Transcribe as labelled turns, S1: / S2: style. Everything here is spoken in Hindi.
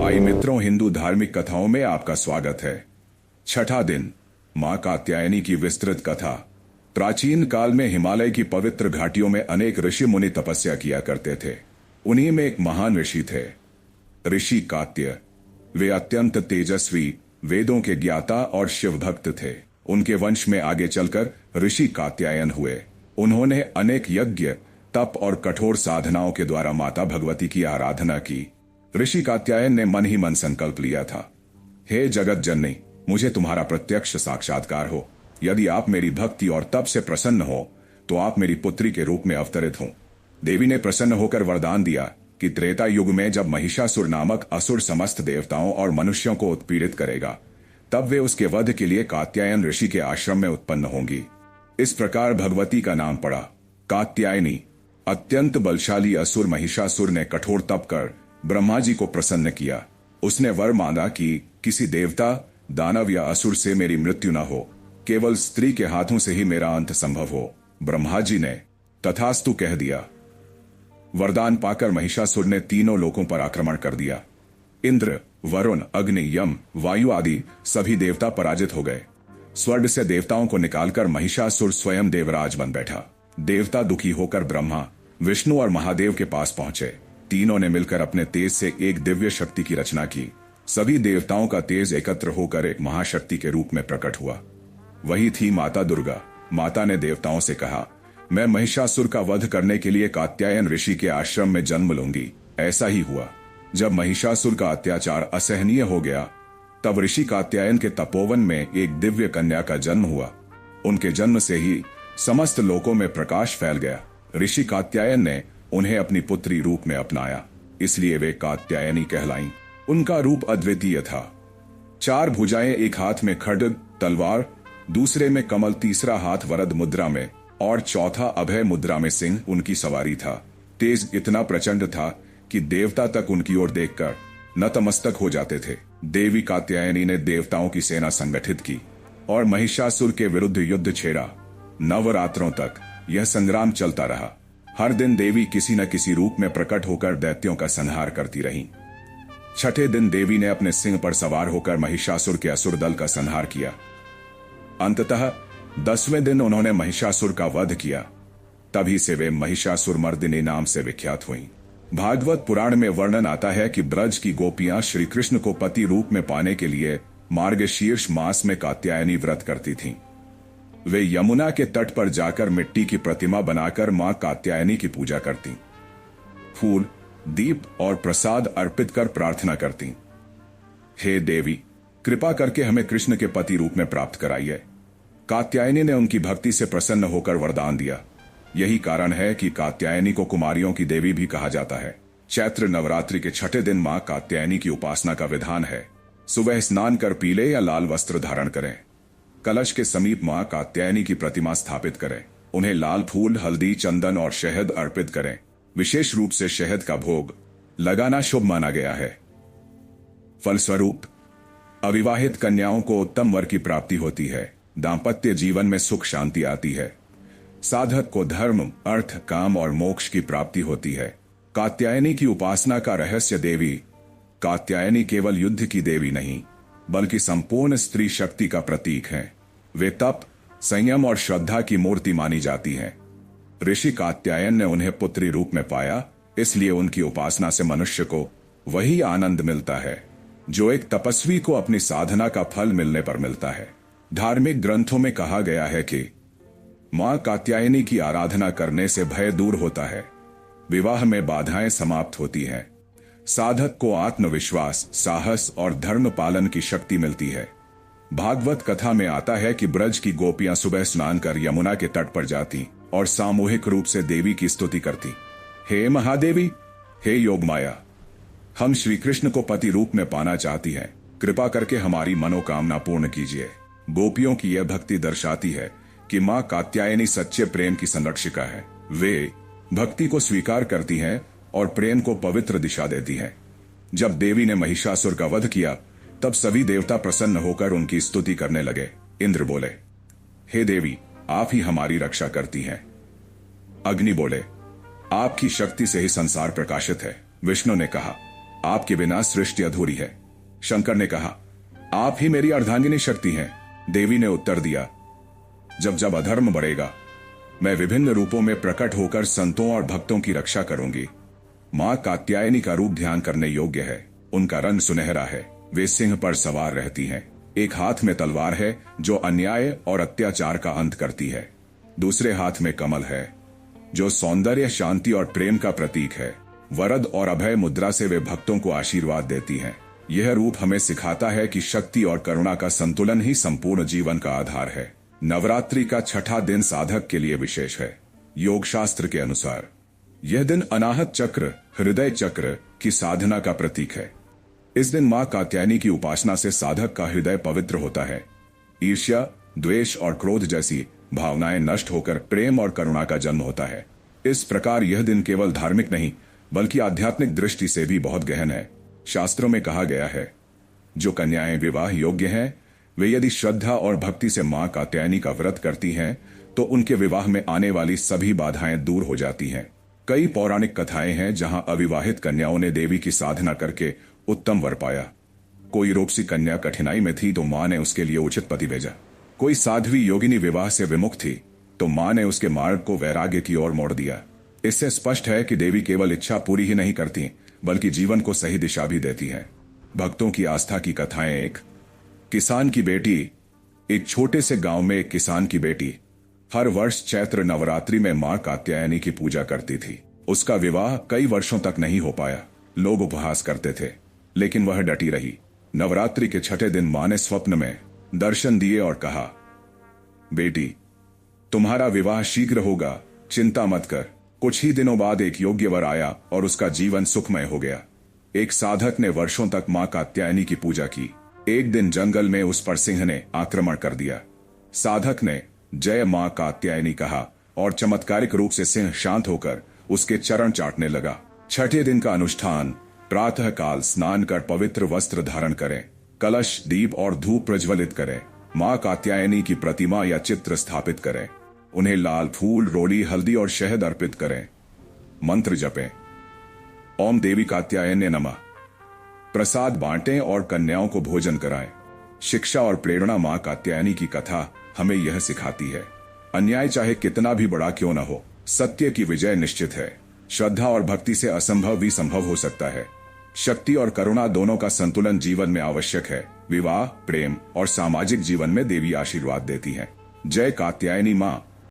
S1: भाई मित्रों, हिंदू धार्मिक कथाओं में आपका स्वागत है। छठा दिन, मां कात्यायनी की विस्तृत कथा। प्राचीन काल में हिमालय की पवित्र घाटियों में अनेक ऋषि मुनि तपस्या किया करते थे। उन्हीं में एक महान ऋषि थे, ऋषि कात्य। वे अत्यंत तेजस्वी, वेदों के ज्ञाता और शिव भक्त थे। उनके वंश में आगे चलकर ऋषि कात्यायन हुए। उन्होंने अनेक यज्ञ, तप और कठोर साधनाओं के द्वारा माता भगवती की आराधना की। ऋषि कात्यायन ने मन ही मन संकल्प लिया था, हे जगत जननी, मुझे तुम्हारा प्रत्यक्ष साक्षात्कार हो। यदि आप मेरी भक्ति और तप से प्रसन्न हो तो आप मेरी पुत्री के रूप में अवतरित हो। देवी ने प्रसन्न होकर वरदान दिया कि त्रेता युग में जब महिषासुर नामक असुर समस्त देवताओं और मनुष्यों को उत्पीड़ित करेगा, तब वे उसके वध के लिए कात्यायन ऋषि के आश्रम में उत्पन्न होंगी। इस प्रकार भगवती का नाम पड़ा कात्यायनी। अत्यंत बलशाली असुर महिषासुर ने कठोर तप कर ब्रह्मा जी को प्रसन्न किया। उसने वर मांगा कि किसी देवता, दानव या असुर से मेरी मृत्यु न हो, केवल स्त्री के हाथों से ही मेरा अंत संभव हो। ब्रह्मा जी ने तथास्तु कह दिया। वरदान पाकर महिषासुर ने तीनों लोकों पर आक्रमण कर दिया। इंद्र, वरुण, अग्नि, यम, वायु आदि सभी देवता पराजित हो गए। स्वर्ग से देवताओं को निकालकर महिषासुर स्वयं देवराज बन बैठा। देवता दुखी होकर ब्रह्मा, विष्णु और महादेव के पास पहुंचे। तीनों ने मिलकर अपने तेज से एक दिव्य शक्ति की रचना की। सभी देवताओं का तेज एकत्र होकर एक महाशक्ति के रूप में प्रकट हुआ। वही थी माता दुर्गा। माता ने देवताओं से कहा, मैं महिषासुर का वध करने के लिए कात्यायन ऋषि के आश्रम में जन्म लूंगी। ऐसा ही हुआ। जब महिषासुर का अत्याचार असहनीय हो गया, तब ऋषि कात्यायन के तपोवन में एक दिव्य कन्या का जन्म हुआ। उनके जन्म से ही समस्त लोकों में प्रकाश फैल गया। ऋषि कात्यायन ने उन्हें अपनी पुत्री रूप में अपनाया, इसलिए वे कात्यायनी कहलाईं। उनका रूप अद्वितीय था। 4 भुजाएं, एक हाथ में खड्ग तलवार, दूसरे में कमल, तीसरा हाथ वरद मुद्रा में और चौथा अभय मुद्रा में सिंह उनकी सवारी था। तेज इतना प्रचंड था कि देवता तक उनकी ओर देखकर नतमस्तक हो जाते थे। देवी कात्यायनी ने देवताओं की सेना संगठित की और महिषासुर के विरुद्ध युद्ध छेड़ा। नवरात्रों तक यह संग्राम चलता रहा। हर दिन देवी किसी न किसी रूप में प्रकट होकर दैत्यों का संहार करती रहीं। छठे दिन देवी ने अपने सिंह पर सवार होकर महिषासुर के असुर दल का संहार किया। अंततः 10वें दिन उन्होंने महिषासुर का वध किया। तभी से वे महिषासुर मर्दिनी नाम से विख्यात हुईं। भागवत पुराण में वर्णन आता है कि ब्रज की गोपियां श्री कृष्ण को पति रूप में पाने के लिए मार्गशीर्ष मास में कात्यायनी व्रत करती थीं। वे यमुना के तट पर जाकर मिट्टी की प्रतिमा बनाकर मां कात्यायनी की पूजा करती, फूल, दीप और प्रसाद अर्पित कर प्रार्थना करती, हे देवी, कृपा करके हमें कृष्ण के पति रूप में प्राप्त कराइए। कात्यायनी ने उनकी भक्ति से प्रसन्न होकर वरदान दिया। यही कारण है कि कात्यायनी को कुमारियों की देवी भी कहा जाता है। चैत्र नवरात्रि के छठे दिन मां कात्यायनी की उपासना का विधान है। सुबह स्नान कर पीले या लाल वस्त्र धारण करें। कलश के समीप मां कात्यायनी की प्रतिमा स्थापित करें। उन्हें लाल फूल, हल्दी, चंदन और शहद अर्पित करें। विशेष रूप से शहद का भोग लगाना शुभ माना गया है। फलस्वरूप अविवाहित कन्याओं को उत्तम वर की प्राप्ति होती है। दाम्पत्य जीवन में सुख शांति आती है। साधक को धर्म, अर्थ, काम और मोक्ष की प्राप्ति होती है। कात्यायनी की उपासना का रहस्य। देवी कात्यायनी केवल युद्ध की देवी नहीं, बल्कि संपूर्ण स्त्री शक्ति का प्रतीक है। वे तप, संयम और श्रद्धा की मूर्ति मानी जाती हैं। ऋषि कात्यायन ने उन्हें पुत्री रूप में पाया, इसलिए उनकी उपासना से मनुष्य को वही आनंद मिलता है जो एक तपस्वी को अपनी साधना का फल मिलने पर मिलता है। धार्मिक ग्रंथों में कहा गया है कि मां कात्यायनी की आराधना करने से भय दूर होता है, विवाह में बाधाएं समाप्त होती हैं, साधक को आत्मविश्वास, साहस और धर्म पालन की शक्ति मिलती है। भागवत कथा में आता है कि ब्रज की गोपियां सुबह स्नान कर यमुना के तट पर जाती और सामूहिक रूप से देवी की स्तुति करती, हे महादेवी, हे योगमाया, हम श्री कृष्ण को पति रूप में पाना चाहती हैं, कृपा करके हमारी मनोकामना पूर्ण कीजिए। गोपियों की यह भक्ति दर्शाती है कि मां कात्यायनी सच्चे प्रेम की संरक्षिका है। वे भक्ति को स्वीकार करती हैं और प्रेम को पवित्र दिशा देती हैं। जब देवी ने महिषासुर का वध किया, तब सभी देवता प्रसन्न होकर उनकी स्तुति करने लगे। इंद्र बोले, हे देवी, आप ही हमारी रक्षा करती हैं। अग्नि बोले, आपकी शक्ति से ही संसार प्रकाशित है। विष्णु ने कहा, आपके बिना सृष्टि अधूरी है। शंकर ने कहा, आप ही मेरी अर्धांगिनी शक्ति हैं। देवी ने उत्तर दिया, जब जब अधर्म बढ़ेगा मैं विभिन्न रूपों में प्रकट होकर संतों और भक्तों की रक्षा करूंगी। मां कात्यायनी का रूप ध्यान करने योग्य है। उनका रंग सुनहरा है। वे सिंह पर सवार रहती हैं। एक हाथ में तलवार है जो अन्याय और अत्याचार का अंत करती है। दूसरे हाथ में कमल है जो सौंदर्य, शांति और प्रेम का प्रतीक है। वरद और अभय मुद्रा से वे भक्तों को आशीर्वाद देती हैं। यह रूप हमें सिखाता है कि शक्ति और करुणा का संतुलन ही संपूर्ण जीवन का आधार है। नवरात्रि का छठा दिन साधक के लिए विशेष है। योग शास्त्र के अनुसार यह दिन अनाहत चक्र, हृदय चक्र की साधना का प्रतीक है। इस दिन मां कात्यायनी की उपासना से साधक का हृदय पवित्र होता है। ईर्ष्या, द्वेष और क्रोध जैसी भावनाएं नष्ट होकर प्रेम और करुणा का जन्म होता है। इस प्रकार यह दिन केवल धार्मिक नहीं बल्कि आध्यात्मिक दृष्टि से भी बहुत गहन है। शास्त्रों में कहा गया है, जो कन्याएं विवाह योग्य हैं वे यदि श्रद्धा और भक्ति से मां कात्यायनी का व्रत करती हैं तो उनके विवाह में आने वाली सभी बाधाएं दूर हो जाती हैं। कई पौराणिक कथाएं हैं जहां अविवाहित कन्याओं ने देवी की साधना करके उत्तम वर पाया। कोई रूपसी कन्या कठिनाई में थी तो मां ने उसके लिए उचित पति भेजा। कोई साध्वी योगिनी विवाह से विमुख थी तो मां ने उसके मार्ग को वैराग्य की ओर मोड़ दिया। इससे स्पष्ट है कि देवी केवल इच्छा पूरी ही नहीं करती बल्कि जीवन को सही दिशा भी देती है। भक्तों की आस्था की कथाएं। एक किसान की बेटी। एक छोटे से गांव में एक किसान की बेटी हर वर्ष चैत्र नवरात्रि में मां कात्यायनी की पूजा करती थी। उसका विवाह कई वर्षों तक नहीं हो पाया। लोग उपहास करते थे लेकिन वह डटी रही। नवरात्रि के छठे दिन मां ने स्वप्न में दर्शन दिए और कहा, बेटी तुम्हारा विवाह शीघ्र होगा, चिंता मत कर। कुछ ही दिनों बाद एक योग्य वर आया और उसका जीवन सुखमय हो गया। एक साधक ने वर्षों तक मां कात्यायनी की पूजा की। एक दिन जंगल में उस पर सिंह ने आक्रमण कर दिया। साधक ने जय मां कात्यायनी कहा और चमत्कारिक रूप से सिंह शांत होकर उसके चरण चाटने लगा। छठे दिन का अनुष्ठान। प्रातः काल स्नान कर पवित्र वस्त्र धारण करें। कलश, दीप और धूप प्रज्वलित करें। मां कात्यायनी की प्रतिमा या चित्र स्थापित करें। उन्हें लाल फूल, रोली, हल्दी और शहद अर्पित करें। मंत्र जपें, ओम देवी कात्यायन्य नमः। प्रसाद बांटें और कन्याओं को भोजन कराएं। शिक्षा और प्रेरणा। मां कात्यायनी की कथा हमें यह सिखाती है, अन्याय चाहे कितना भी बड़ा क्यों न हो, सत्य की विजय निश्चित है। श्रद्धा और भक्ति से असंभव भी संभव हो सकता है। शक्ति और करुणा दोनों का संतुलन जीवन में आवश्यक है। विवाह, प्रेम और सामाजिक जीवन में देवी आशीर्वाद देती हैं। जय कात्यायनी मां।